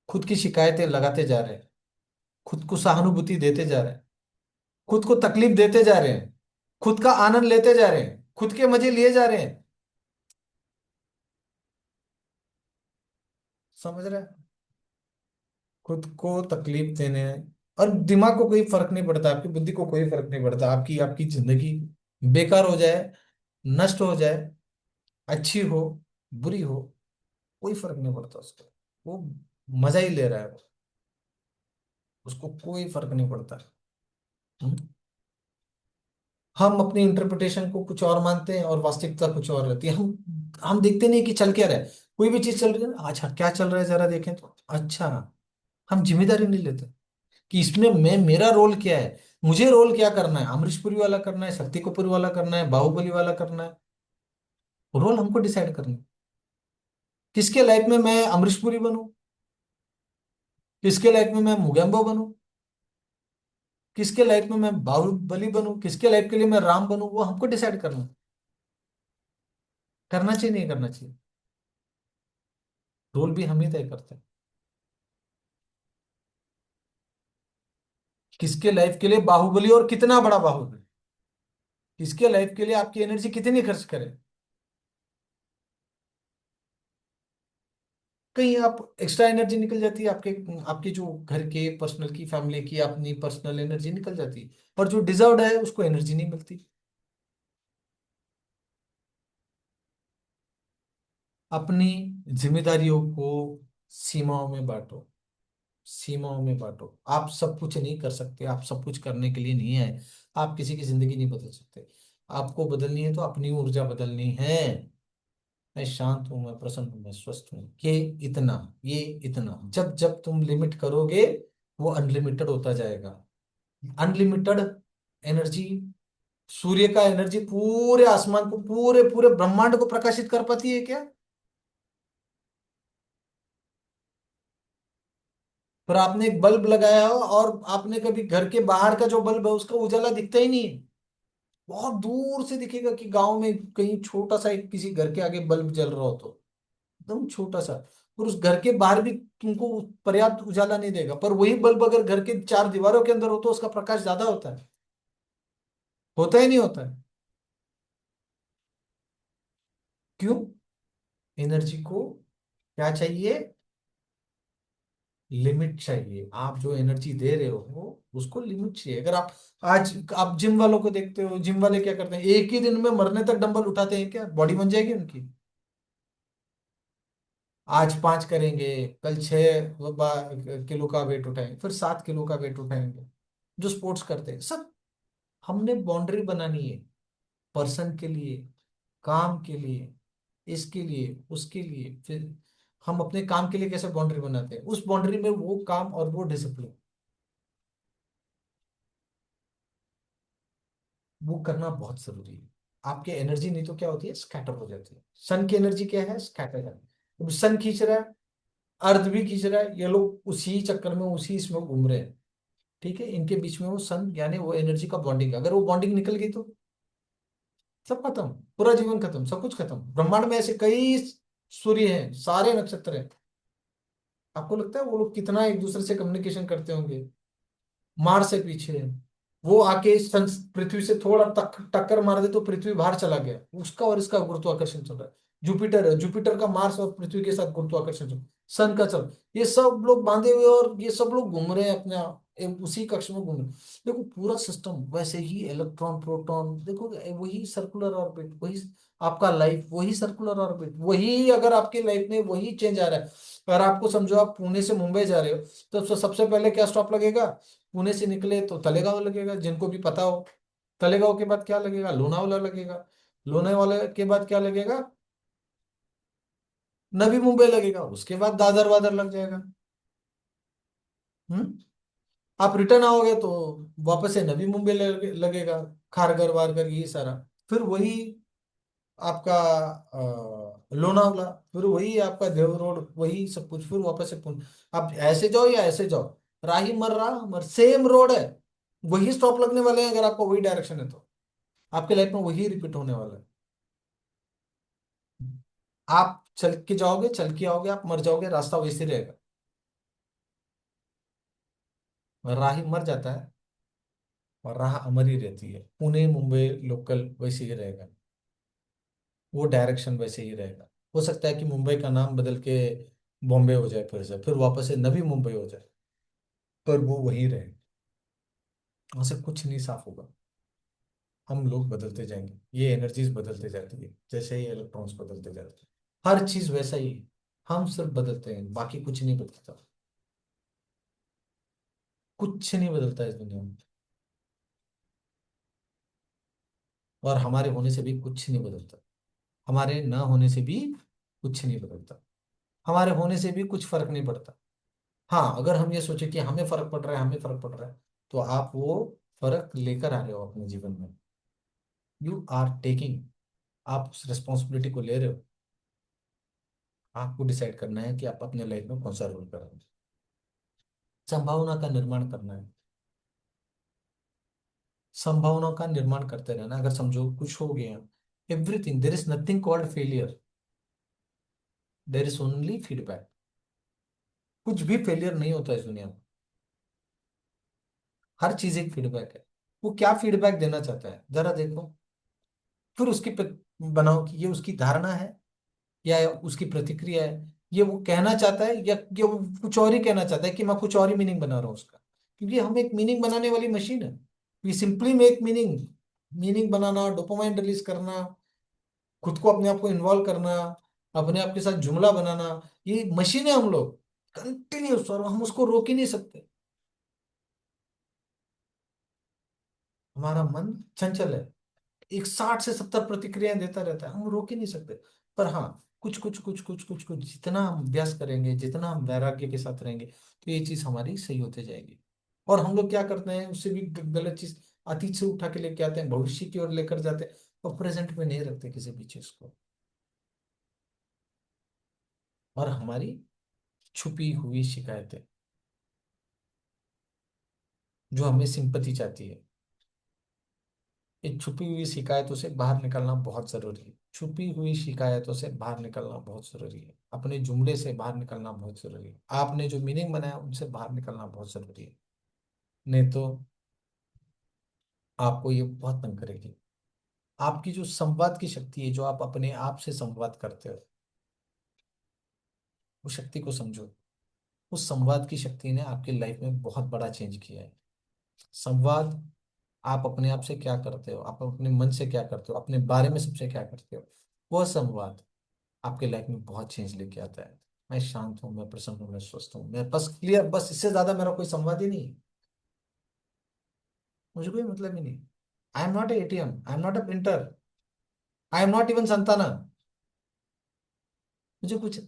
खुद की शिकायतें लगाते जा रहे हैं। खुद को सहानुभूति देते जा रहे हैं। खुद को तकलीफ देते जा रहे हैं। खुद का आनंद लेते जा रहे हैं, खुद के मजे लिए जा रहे हैं। समझ रहे हैं? खुद को तकलीफ देने। और दिमाग को कोई फर्क नहीं पड़ता, आपकी बुद्धि को कोई फर्क नहीं पड़ता, आपकी आपकी जिंदगी बेकार हो जाए, नष्ट हो जाए, अच्छी हो, बुरी हो, कोई फर्क नहीं पड़ता उसको। वो मजा ही ले रहा है वो, उसको कोई फर्क नहीं पड़ता। हम्म? हम अपनी इंटरप्रिटेशन को कुछ और मानते हैं और वास्तविकता कुछ और रहती है। हम देखते नहीं कि चल क्या रहा है। कोई भी चीज चल रही है ना, अच्छा क्या चल रहा है जरा देखें तो अच्छा। हम जिम्मेदारी नहीं लेते कि इसमें मैं मेरा रोल क्या है। मुझे रोल क्या करना है? अमरीश पुरी वाला करना है, शक्ति कपूर वाला करना है, बाहुबली वाला करना है? रोल हमको डिसाइड करना है। किसके लाइफ में मैं अमरीश पुरी बनूं? किसके लाइफ में मैं मुगेम्बो बनूं? किसके लाइफ में मैं बाहुबली बनूं? किसके लाइफ के लिए मैं राम बनूं? वो हमको डिसाइड करना है। करना चाहिए नहीं करना चाहिए? रोल भी हम ही तय करते हैं। किसके लाइफ के लिए बाहुबली, और कितना बड़ा बाहुबली? किसके लाइफ के लिए आपकी एनर्जी कितनी खर्च करें? कहीं आप एक्स्ट्रा एनर्जी निकल जाती है आपके, आपकी जो घर के पर्सनल की फैमिली की अपनी पर्सनल एनर्जी निकल जाती है। पर जो डिजर्व्ड है उसको एनर्जी नहीं मिलती। अपनी जिम्मेदारियों को सीमाओं में बांटो। सीमाओं में बांटो। आप सब कुछ नहीं कर सकते, आप सब कुछ करने के लिए नहीं आए। आप किसी की जिंदगी नहीं बदल सकते। आपको बदलनी है तो अपनी ऊर्जा बदलनी है। मैं शांत हूं, मैं प्रसन्न हूं, मैं स्वस्थ हूं, ये इतना जब जब तुम लिमिट करोगे वो अनलिमिटेड होता जाएगा। अनलिमिटेड एनर्जी, सूर्य का एनर्जी पूरे आसमान को, पूरे पूरे ब्रह्मांड को प्रकाशित कर पाती है क्या? पर आपने एक बल्ब लगाया हो और आपने कभी घर के बाहर का जो बल्ब है उसका उजाला दिखता ही नहीं है। बहुत दूर से दिखेगा कि गांव में कहीं छोटा सा एक किसी घर के आगे बल्ब जल रहा हो तो एकदम छोटा सा। और उस घर के बाहर भी तुमको पर्याप्त उजाला नहीं देगा। पर वही बल्ब अगर घर के चार दीवारों के अंदर हो तो उसका प्रकाश ज्यादा होता है। होता ही नहीं होता है। क्यों? एनर्जी को क्या चाहिए? लिमिट चाहिए। आप जो एनर्जी दे रहे हो उसको लिमिट चाहिए। अगर आज आप जिम वालों को देखते हो, जिम वाले क्या करते हैं? एक ही दिन में मरने तक डंबल उठाते हैं, क्या बॉडी बन जाएगी उनकी? आज 5 करेंगे, कल 6 किलो का वेट उठाएंगे, फिर 7 किलो का वेट उठाएंगे। जो स्पोर्ट्स करते हैं सब। हमने बाउंड्री बनानी है, पर्सन के लिए, काम के लिए, इसके लिए, उसके लिए। फिर हम अपने काम के लिए कैसे बाउंड्री बनाते हैं? उस बाउंड्री में वो काम और वो डिसिप्लिन, वो करना बहुत जरूरी है। आपकी एनर्जी नहीं तो क्या होती है? स्कैटर हो जाती है। सन की एनर्जी क्या है? स्कैटर है। अब सन खींच रहा है, अर्थ भी खींच रहा है, ये लोग उसी चक्कर में उसी इसमें घूम रहे हैं। ठीक है, इनके बीच में वो सन यानी वो एनर्जी का बॉन्डिंग, अगर वो बॉन्डिंग निकल गई तो सब खत्म। पूरा जीवन खत्म, सब कुछ खत्म। ब्रह्मांड में ऐसे कई सूर्य हैं, सारे नक्षत्र हैं। आपको लगता है वो लोग कितना एक दूसरे से कम्युनिकेशन करते होंगे? मार्स से पीछे है। वो आके पृथ्वी से थोड़ा टक्कर मार दे तो पृथ्वी बाहर चला गया, उसका और इसका गुरुत्वाकर्षण चल रहा है। जुपिटर है, जुपिटर का मार्स और पृथ्वी के साथ गुरुत्वाकर्षण चल, सन का चल, ये सब लोग बांधे हुए और ये सब लोग घूम रहे हैं अपने उसी कक्ष में घूम रहे हैं। देखो पूरा सिस्टम वैसे ही, इलेक्ट्रॉन प्रोटॉन देखो, वही सर्कुलर ऑर्बिट, वही आपका लाइफ, वही सर्कुलर ऑर्बिट, वही अगर आपके लाइफ में वही चेंज आ रहा है। अगर आपको समझो आप पुणे से मुंबई जा रहे हो तो सबसे पहले क्या स्टॉप लगेगा? पुणे से निकले तो तलेगांव लगेगा, जिनको भी पता हो। तलेगांव के बाद क्या लगेगा? लोनावाला लगेगा। लोनावाला के बाद क्या लगेगा? नवी मुंबई लगेगा। उसके बाद दादर वादर लग जाएगा। हम्म। आप रिटर्न आओगे तो वापस से नवी मुंबई लगेगा, खारघर वारघर यही सारा। फिर वही आपका लोनावला, फिर वही आपका देव रोड, वही सब कुछ, फिर वापस से पुणे। आप ऐसे जाओ या ऐसे जाओ, राही मर्रा मर सेम रोड है, वही स्टॉप लगने वाले हैं, अगर आपको वही डायरेक्शन है तो आपके लाइफ में वही रिपीट होने वाला है। आप चल के जाओगे, चल के आओगे, आप मर जाओगे, रास्ता वैसे ही रहेगा। राही मर जाता है और राह अमर ही रहती है। पुणे मुंबई लोकल वैसे ही रहेगा, वो डायरेक्शन वैसे ही रहेगा। हो सकता है कि मुंबई का नाम बदल के बॉम्बे हो जाए, फिर से फिर वापस से नवी मुंबई हो जाए, पर वो वही रहे, वहां से कुछ नहीं साफ होगा। हम लोग बदलते जाएंगे, ये एनर्जीज बदलते जाती है, जैसे ही इलेक्ट्रॉन्स बदलते जाते हैं, हर चीज वैसा ही है। हम सिर्फ बदलते हैं, बाकी कुछ नहीं बदलता। कुछ नहीं बदलता इस दुनिया में, और हमारे होने से भी कुछ नहीं बदलता। हमारे ना होने से भी कुछ नहीं बदलता। हमारे होने से भी कुछ फर्क नहीं पड़ता। हाँ, अगर हम ये सोचे कि हमें फर्क पड़ रहा है, हमें फर्क पड़ रहा है, तो आप वो फर्क लेकर आ रहे हो अपने जीवन में। यू आर टेकिंग, आप उस रिस्पॉन्सिबिलिटी को ले रहे हो। आपको डिसाइड करना है कि आप अपने लाइफ में कौन सा रोल कर रहे हो। संभावना का निर्माण करना है। संभावनाओं का निर्माण करते रहना। अगर समझो कुछ हो गया, everything, there is nothing called failure, there is only feedback. कुछ भी फेलियर नहीं होता इस दुनिया में, हर चीज एक फीडबैक है। वो क्या फीडबैक देना चाहता है जरा देखो, फिर उसकी बनाओ कि ये उसकी धारणा है या उसकी प्रतिक्रिया है, ये वो कहना चाहता है या ये वो कुछ और ही कहना चाहता है कि मैं कुछ और ही मीनिंग बना रहा हूँ उसका। क्योंकि हम एक मीनिंग बनाने वाली मशीन है। We simply make meaning. Meaning बनाना, डोपामाइन रिलीज करना, खुद को अपने आप को इन्वॉल्व करना, अपने आप के साथ जुमला बनाना, ये मशीन है हम लोग, कंटिन्यूस, और हम उसको रोक ही नहीं सकते। हमारा मन चंचल है, एक 60 से 70 प्रतिक्रियाएं देता रहता है, हम रोक ही नहीं सकते। पर हाँ, कुछ जितना हम अभ्यास करेंगे, जितना हम वैराग्य के साथ रहेंगे, तो ये चीज हमारी सही होते जाएगी। और हम लोग क्या करते हैं, उससे भी गलत चीज अतीत से उठा के लेके आते हैं, भविष्य की ओर लेकर जाते हैं, और प्रेजेंट में नहीं रखते किसी भी चीज को। और हमारी छुपी हुई शिकायतें, जो हमें सिंपथी चाहती है, इन छुपी हुई शिकायतों से बाहर निकलना बहुत जरूरी है। छुपी हुई शिकायतों से बाहर निकलना बहुत जरूरी है। अपने जुमले से बाहर निकलना बहुत जरूरी है। आपने जो मीनिंग बनाया उनसे बाहर निकलना बहुत जरूरी है। नहीं तो आपको ये बहुत तंग करेगी। आपकी जो संवाद की शक्ति है, जो आप अपने आप से संवाद करते हो, उस शक्ति को समझो। उस संवाद की शक्ति ने आपकी लाइफ में बहुत बड़ा चेंज किया है। संवाद, आप अपने आप से क्या करते हो, आप अपने मन से क्या करते हो, अपने बारे में सबसे क्या करते हो, वह संवाद आपके लाइफ में बहुत चेंज लेके आता है। मैं शांत हूँ, मैं प्रसन्न हूँ, मैं स्वस्थ हूँ, मैं बस क्लियर, बस इससे ज्यादा मेरा कोई संवाद ही नहीं है। मुझे कोई मतलब ही नहीं। I am not a ATM, I am not a printer, I am not even Santana. मुझे कुछ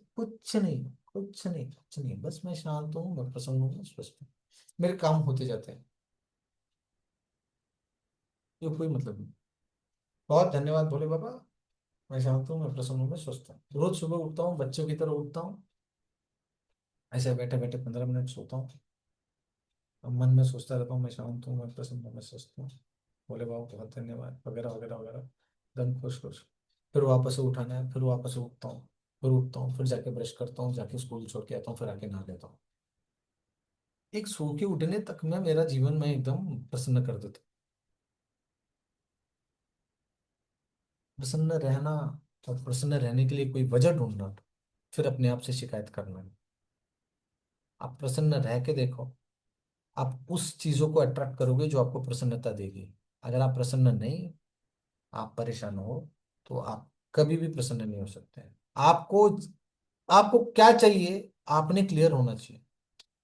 नहीं, कुछ नहीं, बस मैं शांत हूँ, मैं प्रसन्न हूँ, मैं स्वस्थ हूँ, मेरे काम होते जाते हैं। ये कोई मतलब नहीं। बहुत धन्यवाद भोले बाबा। मैं शांत हूँ, मैं प्रसन्न हूँ, मैं स्वस्थ हूँ। रोज सुबह उठता हूँ, बच्चों की तरह उठता हूँ, ऐसे बैठे बैठे 15 मिनट सोता हूँ। अब मन में सोचता रहता हूँ, मैं शांत हूँ, मैं प्रसन्न हूँ, मैं स्वस्थ हूँ, बोले बाबा बहुत धन्यवाद, वगैरह वगैरह वगैरह। एकदम खुश खुश। फिर वापस से उठाना है, फिर वापस से उठता हूँ, फिर उठता हूँ, फिर जाके ब्रश करता हूँ, जाके स्कूल छोड़ के आता हूँ, फिर आके नहा लेता हूँ। एक सो के उठने तक में मेरा जीवन में एकदम प्रसन्न कर देता हूँ। प्रसन्न रहना, और प्रसन्न रहने के लिए कोई वजह ढूंढना, फिर अपने आप से शिकायत करना। आप प्रसन्न रह के देखो, आप उस चीजों को अट्रैक्ट करोगे जो आपको प्रसन्नता देगी। अगर आप प्रसन्न नहीं, आप परेशान हो, तो आप कभी भी प्रसन्न नहीं हो सकते हैं। आपको आपको क्या चाहिए, आपने क्लियर होना चाहिए।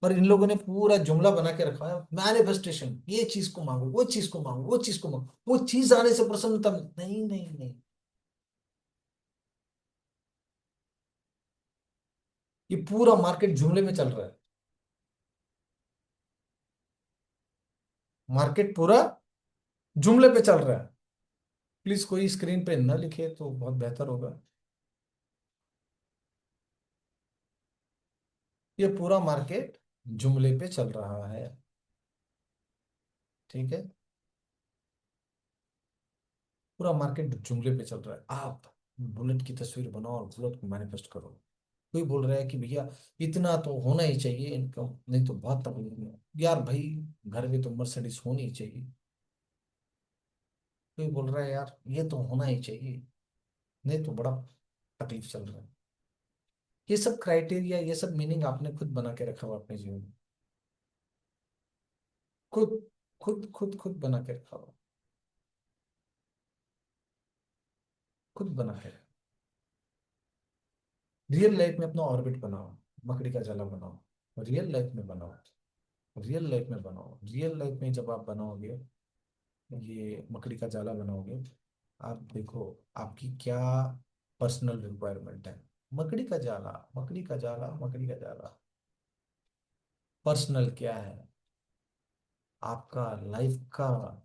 पर इन लोगों ने पूरा जुमला बना के रखा है, मैनिफेस्टेशन, ये चीज को मांगो, वो चीज को मांगो, वो चीज को मांगो, वो चीज आने से प्रसन्नता नहीं, नहीं, नहीं। ये पूरा मार्केट जुमले में चल रहा है। मार्केट पूरा जुमले पे चल रहा है। प्लीज कोई स्क्रीन पे न लिखे तो बहुत बेहतर होगा। ये पूरा मार्केट जुमले पे चल रहा है। ठीक है, पूरा मार्केट जुमले पे चल रहा है। आप बुलेट की तस्वीर बनाओ और बुलेट को मैनिफेस्ट करो। कोई बोल रहा है कि भैया इतना तो होना ही चाहिए इनकम, नहीं तो बहुत तकलीफ है यार भाई, घर में तो मर्सिडीज होनी ही चाहिए। कोई बोल रहा है यार ये तो होना ही चाहिए, नहीं तो बड़ा तकलीफ चल रहा है। ये सब क्राइटेरिया, ये सब मीनिंग आपने खुद बना के रखा हुआ अपने जीवन में। खुद खुद बना के रखा हुआ, खुद बना के। रियल लाइफ में अपना ऑर्बिट बनाओ, मकड़ी का जाला बनाओ, रियल लाइफ में बनाओ, रियल लाइफ में बनाओ। रियल लाइफ में जब आप बनाओगे, ये मकड़ी का जाला बनाओगे, आप देखो आपकी क्या पर्सनल रिक्वायरमेंट है। मकड़ी का जाला, मकड़ी का जाला, मकड़ी का जाला। पर्सनल क्या है आपका, लाइफ का।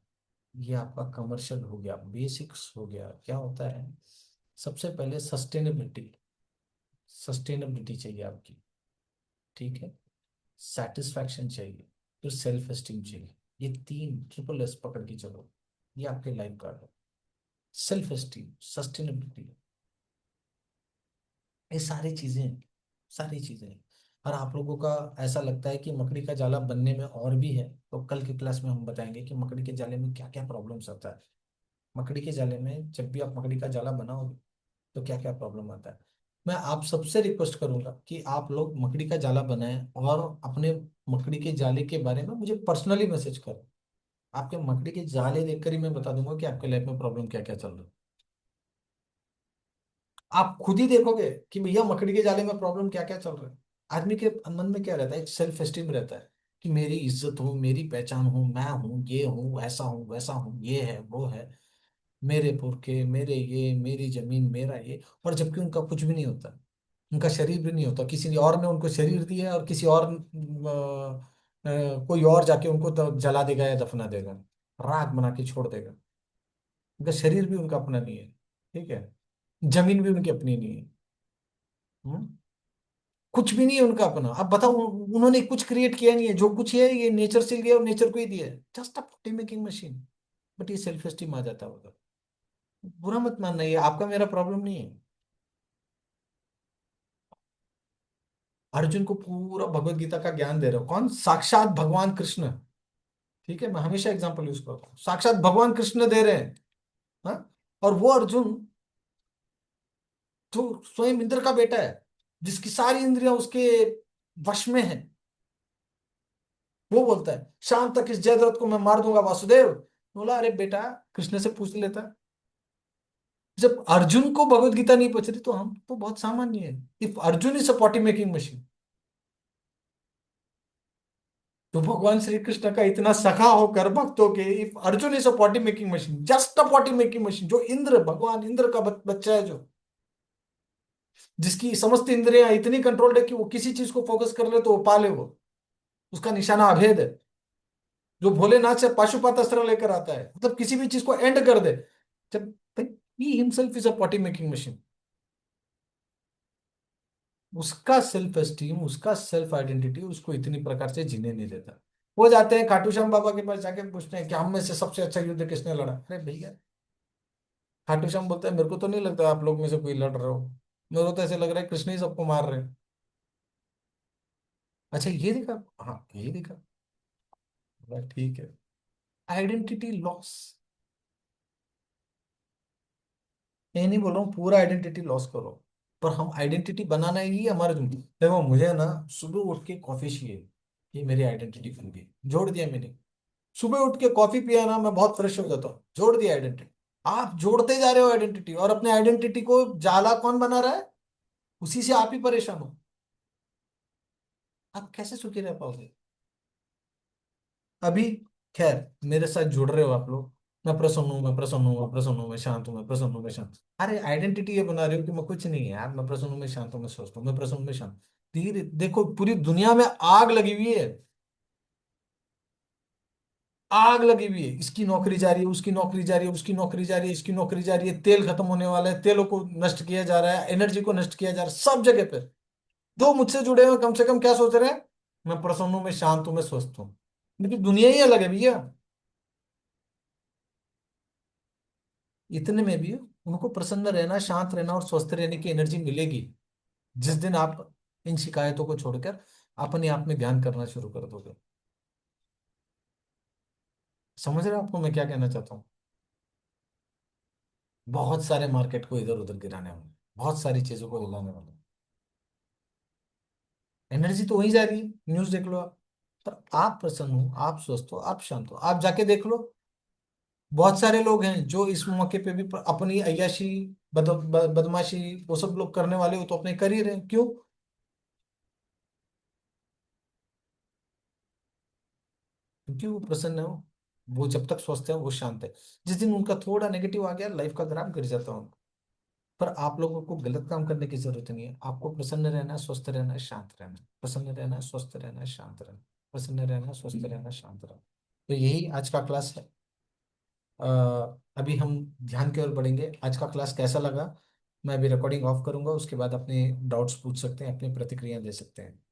ये आपका कमर्शियल हो गया, बेसिक्स हो गया। क्या होता है, सबसे पहले सस्टेनेबिलिटी, सस्टेनेबिलिटी चाहिए आपकी। ठीक है, सेटिस्फैक्शन चाहिए, फिर सेल्फ एस्टीम चाहिए। ये तीन ट्रिपल एस पकड़ के चलो, ये आपके लाइफ का है। सेल्फ एस्टीम, सस्टेनेबिलिटी, ये सारी चीजें, सारी चीजें। और आप लोगों का ऐसा लगता है कि मकड़ी का जाला बनने में और भी है, तो कल की क्लास में हम बताएंगे कि मकड़ी के जाले में क्या क्या प्रॉब्लम्स आता है। मकड़ी के जाले में जब भी आप मकड़ी का जाला बनाओगे तो क्या क्या प्रॉब्लम आता है। मैं आप सबसे रिक्वेस्ट करूंगा कि आप लोग मकड़ी का जाला बनाएं और अपने मकड़ी के जाले के बारे में मुझे पर्सनली मैसेज करें। आपके मकड़ी के जाले देखकर ही मैं बता दूंगा कि आपके लाइफ में प्रॉब्लम क्या क्या चल रहा है। आप खुद ही देखोगे कि भैया मकड़ी के जाले में प्रॉब्लम क्या क्या चल रहा है। आदमी के मन में क्या रहता है, एक सेल्फ एस्टीम रहता है कि मेरी इज्जत हो, मेरी पहचान हो, मैं हूँ, ये हूँ, ऐसा हूँ, वैसा हूँ, ये है, वो है, मेरे पुरखे, मेरे ये, मेरी जमीन, मेरा ये। और जबकि उनका कुछ भी नहीं होता, उनका शरीर भी नहीं होता, किसी और ने उनको शरीर दिया है और किसी और कोई और जाके उनको तो जला देगा या दफना देगा, राख बना के छोड़ देगा। उनका शरीर भी उनका अपना नहीं है। ठीक है, जमीन भी उनकी अपनी नहीं है। हम्म? कुछ भी नहीं है उनका अपना। अब बताओ, उन्होंने कुछ क्रिएट किया नहीं है, जो कुछ है ये नेचर से लिया और नेचर को ही दिया है, just a potty making machine. But ये सेल्फ एस्टीम आ जाता होगा। बुरा मत मानना, ये आपका मेरा प्रॉब्लम नहीं है। अर्जुन को पूरा भगवत गीता का ज्ञान दे रहे हो, कौन, साक्षात भगवान कृष्ण। ठीक है, मैं हमेशा एग्जांपल यूज करता हूँ, साक्षात भगवान कृष्ण दे रहे हैं। हाँ? और वो अर्जुन जो स्वयं इंद्र का बेटा है, जिसकी सारी इंद्रियां उसके वश में है, वो बोलता है शाम तक इस जयद्रथ को मैं मार दूंगा वासुदेव। बोला अरे बेटा, कृष्ण से पूछ लेता। जब अर्जुन को भगवत गीता नहीं पहुंच रही तो हम तो बहुत सामान्य है। If Arjun is a potty making machine, तो भगवान श्री कृष्ण का इतना सखा होकर भक्तों के, if Arjun is a potty making machine, just a potty making machine, जो इंद्र, भगवान इंद्र का बच्चा है, जो जिसकी समस्त इंद्रियां इतनी कंट्रोल्ड है कि वो किसी चीज को फोकस कर ले तो वो पाले, वो उसका निशाना अभेद है। जो भोलेनाथ से पाशुपत अस्त्र लेकर आता है, मतलब किसी भी चीज को एंड कर दे। जब he himself is a potty making machine, उसका सेल्फ एस्टीम, उसका सेल्फ आइडेंटिटी उसको इतनी प्रकार से जीने नहीं देता। वो जाते हैं खाटू श्याम बाबा के पास, जाके पूछते हैं कि हम में से सबसे अच्छा युद्ध किसने लड़ा। अरे भैया, खाटू श्याम बोलते हैं मेरे को तो नहीं लगता आप लोग में से कोई लड़ रहे हो, मेरे को तो ऐसे लग रहा है कृष्ण ही सबको मार रहे हैं। अच्छा ये देखा, हाँ ये देखा, बोला, ठीक है। आइडेंटिटी लॉस, ये नहीं बोल रहा हूँ पूरा आइडेंटिटी लॉस करो, पर हम आइडेंटिटी बनाना ही हमारा जुम्मन। देखो मुझे ना सुबह उठ के कॉफी चाहिए, ये मेरी आइडेंटिटी बन गई, जोड़ दिया मैंने। सुबह उठ के कॉफी पिया ना, मैं बहुत फ्रेश हो जाता हूँ, जोड़ दिया आइडेंटिटी। आप जोड़ते जा रहे हो आइडेंटिटी, और अपने आइडेंटिटी को जाला कौन बना रहा है, उसी से आप ही परेशान हो। आप कैसे सुखी रह पाओगे अभी। खैर, मेरे साथ जुड़ रहे हो आप लोग, मैं प्रसन्न हूँ, मैं प्रसन्न हूँ, मैं प्रसन्न हूँ, मैं शांत हूँ, मैं प्रसन्न हूँ, मैं शांत। अरे आइडेंटिटी ये बना रहे हो कि मैं कुछ नहीं है यार, मैं प्रसन्न हूँ, मैं शांत हूँ, मैं स्वस्थ हूँ, मैं प्रसन्न हूँ, मैं शांत। धीरे देखो, पूरी दुनिया में आग लगी हुई है, आग लगी हुई है। इसकी नौकरी जा रही है, उसकी नौकरी जा रही है, उसकी नौकरी जा रही है, इसकी नौकरी जा रही है, तेल खत्म होने वाला है, तेलों को नष्ट किया जा रहा है, एनर्जी को नष्ट किया जा रहा है सब जगह पे। जो मुझसे जुड़े हुए कम से कम क्या सोच रहे हैं, मैं प्रसन्न हूं, मैं शांत हूं, मैं स्वस्थ हूँ। लेकिन दुनिया ही अलग है भैया। इतने में भी उनको प्रसन्न रहना, शांत रहना और स्वस्थ रहने की एनर्जी मिलेगी जिस दिन आप इन शिकायतों को छोड़कर अपने आप में ध्यान करना शुरू कर दोगे। समझ रहे हो आपको मैं क्या कहना चाहता हूँ? बहुत सारे मार्केट को इधर उधर गिराने वाले, बहुत सारी चीजों को हिलाने वाले, एनर्जी तो वहीं जा रही है। न्यूज देख लो आप। पर आप प्रसन्न हो, आप स्वस्थ हो, आप शांत हो, आप जाके देख लो। बहुत सारे लोग हैं जो इस मौके पे भी अपनी अय्याशी, बदमाशी, वो सब लोग करने वाले हो तो अपने कर ही रहे हैं। क्यों? क्योंकि वो प्रसन्न हो। वो जब तक स्वस्थ है वो शांत है। जिस दिन उनका थोड़ा नेगेटिव आ गया, लाइफ का ग्राफ गिर जाता है। पर आप लोगों को गलत काम करने की जरूरत नहीं है। आपको प्रसन्न रहना है, स्वस्थ रहना है, शांत रहना है, प्रसन्न रहना है, स्वस्थ रहना है, शांत रहना है, प्रसन्न रहना है, स्वस्थ रहना है, शांत रहना है। तो यही आज का क्लास है। अ, अभी हम ध्यान की ओर बढ़ेंगे। आज का क्लास कैसा लगा? मैं अभी रिकॉर्डिंग ऑफ करूंगा, उसके बाद अपने डाउट्स पूछ सकते हैं, अपनी प्रतिक्रिया दे सकते हैं।